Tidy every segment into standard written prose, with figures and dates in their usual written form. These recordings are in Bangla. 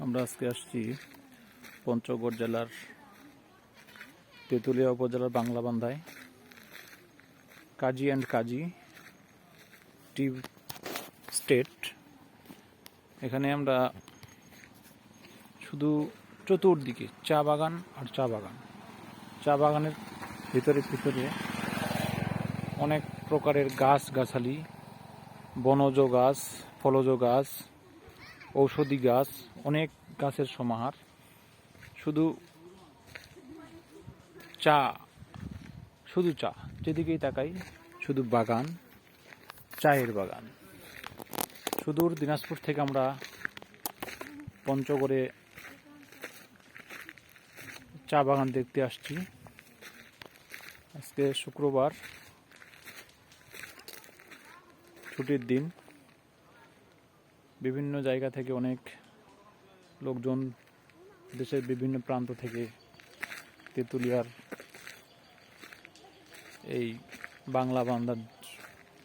আমরা আজকে আসছি পঞ্চগড় জেলার তেঁতুলিয়া উপজেলার বাংলাবান্ধায় কাজী অ্যান্ড কাজী টি স্টেট। এখানে আমরা শুধু চতুর্দিকে চা বাগান আর চা বাগান। চা বাগানের ভিতরে অনেক প্রকারের গাছগাছালি, বনজ গাছ, ফলজ গাছ, ঔষধি গাছ, অনেক গাছের সমাহার। শুধু চা, শুধু চা, যেদিকেই তাকাই শুধু বাগান, চায়ের বাগান। সুদূর দিনাজপুর থেকে আমরা পঞ্চগড়ে চা বাগান দেখতে আসছি। আজকে শুক্রবার, ছুটির দিন। বিভিন্ন জায়গা থেকে অনেক লোকজন, দেশের বিভিন্ন প্রান্ত থেকে তেঁতুলিয়ার এই বাংলাবান্ধার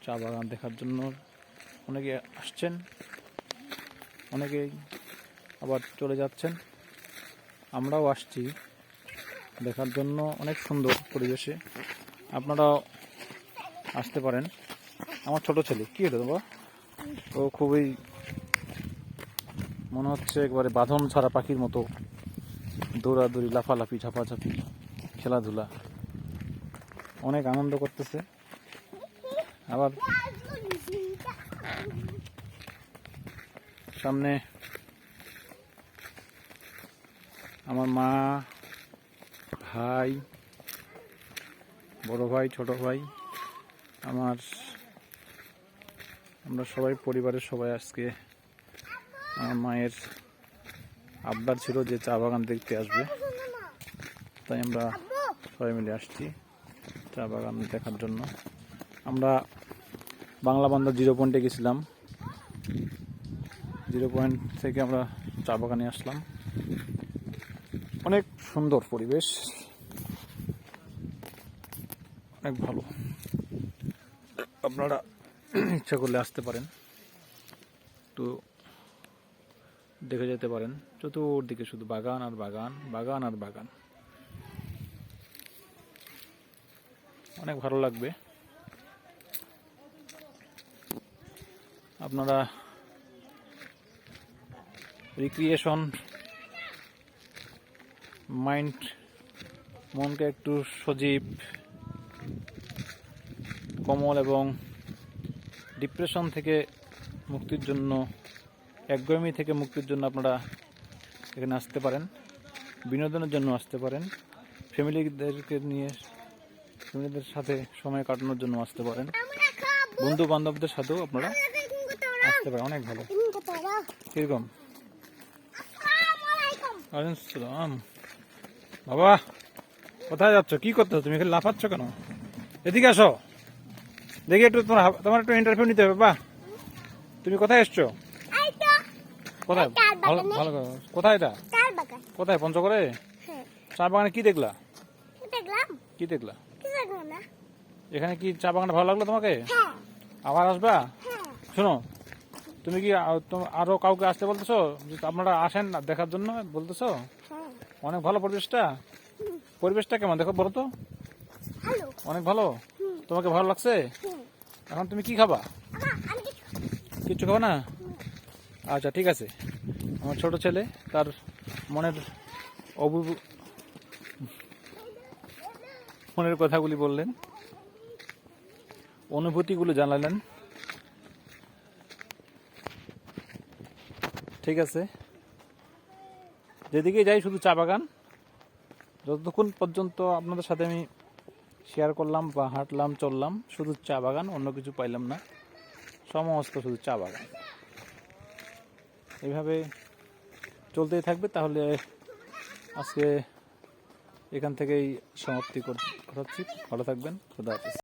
চা বাগান দেখার জন্য অনেকে আসছেন, অনেকেই আবার চলে যাচ্ছেন। আমরাও আসছি দেখার জন্য। অনেক সুন্দর পরিবেশে, আপনারাও আসতে পারেন। আমার ছোট ছেলে, কি হলো বাবা? ও খুবই মনে হচ্ছে একবারে বাঁধন ছাড়া পাখির মতো দৌড়াদৌড়ি, লাফালাফি, ঝাপাঝাপি, খেলাধুলা, অনেক আনন্দ করতেছে। আবার সামনে আমার মা, ভাই, বড় ভাই, ছোট ভাই, আমরা সবাই, পরিবারের সবাই আজকে, আমার মায়ের আবদার ছিল যে চা বাগান দেখতে আসবে, তাই আমরা সবাই মিলে আসছি চা বাগান দেখার জন্য। আমরা বাংলাবান্ধা 0 পয়েন্টে গেছিলাম। 0 পয়েন্ট থেকে আমরা চা বাগানে আসলাম। অনেক সুন্দর পরিবেশ, অনেক ভালো। আপনারা ইচ্ছা করলে আসতে পারেন, তো দেখে যেতে পারেন। চতুর্দিকে শুধু বাগান আর বাগান, বাগান আর বাগান। অনেক ভালো লাগবে। আপনারা রিক্রিয়েশন, মাইন্ড, মনকে একটু সজীব, কোমল এবং ডিপ্রেশন থেকে মুক্তির জন্য, একঘেয়েমি থেকে মুক্তির জন্য আপনারা এখানে আসতে পারেন। বিনোদনের জন্য আসতে পারেন। ফ্যামিলিদেরকে নিয়ে, ফ্যামিলিদের সাথে সময় কাটানোর জন্য আসতে পারেন। বন্ধু বান্ধবদের সাথেও আপনারা আসতে পারেন। অনেক ভালো। কিরকম? আসসালাম। বাবা, কোথায় যাচ্ছ? কি করতেছো তুমি? এখানে লাফাচ্ছ কেন? এদিকে আসো, দেখি একটু। তোমার একটু ইন্টারভিউ নিতে হবে। বা তুমি কোথায় এসছো? কোথায়? ভালো। কোথায় এটা? কোথায়? পঞ্চগড়ে? চা বাগানে কি দেখলা? কি দেখলা? এখানে কি চা বাগানটা ভালো লাগলো তোমাকে? আবার আসবা? শোনো, তুমি কি আরো কাউকে আসতে বলতেছো? আপনারা আসেন না দেখার জন্য বলতেছো? অনেক ভালো পরিবেশটা। পরিবেশটা কেমন দেখো, বলো তো। অনেক ভালো। তোমাকে ভালো লাগছে? এখন তুমি কি খাবা? কিচ্ছু খাবো না? আচ্ছা, ঠিক আছে। আমার ছোট ছেলে তার মনের কথাগুলি বললেন, অনুভূতিগুলো জানালেন। ঠিক আছে, যেদিকে যাই শুধু চা বাগান। যতক্ষণ পর্যন্ত আপনাদের সাথে আমি শেয়ার করলাম বা হাঁটলাম, চললাম, শুধু চা বাগান, অন্য কিছু পাইলাম না। সমস্ত শুধু চা বাগান। এইভাবে চলতেই থাকবে। তাহলে আজকে এখান থেকেই সমাপ্তি করছি। ভালো থাকবেন। খোদা হাফেজ।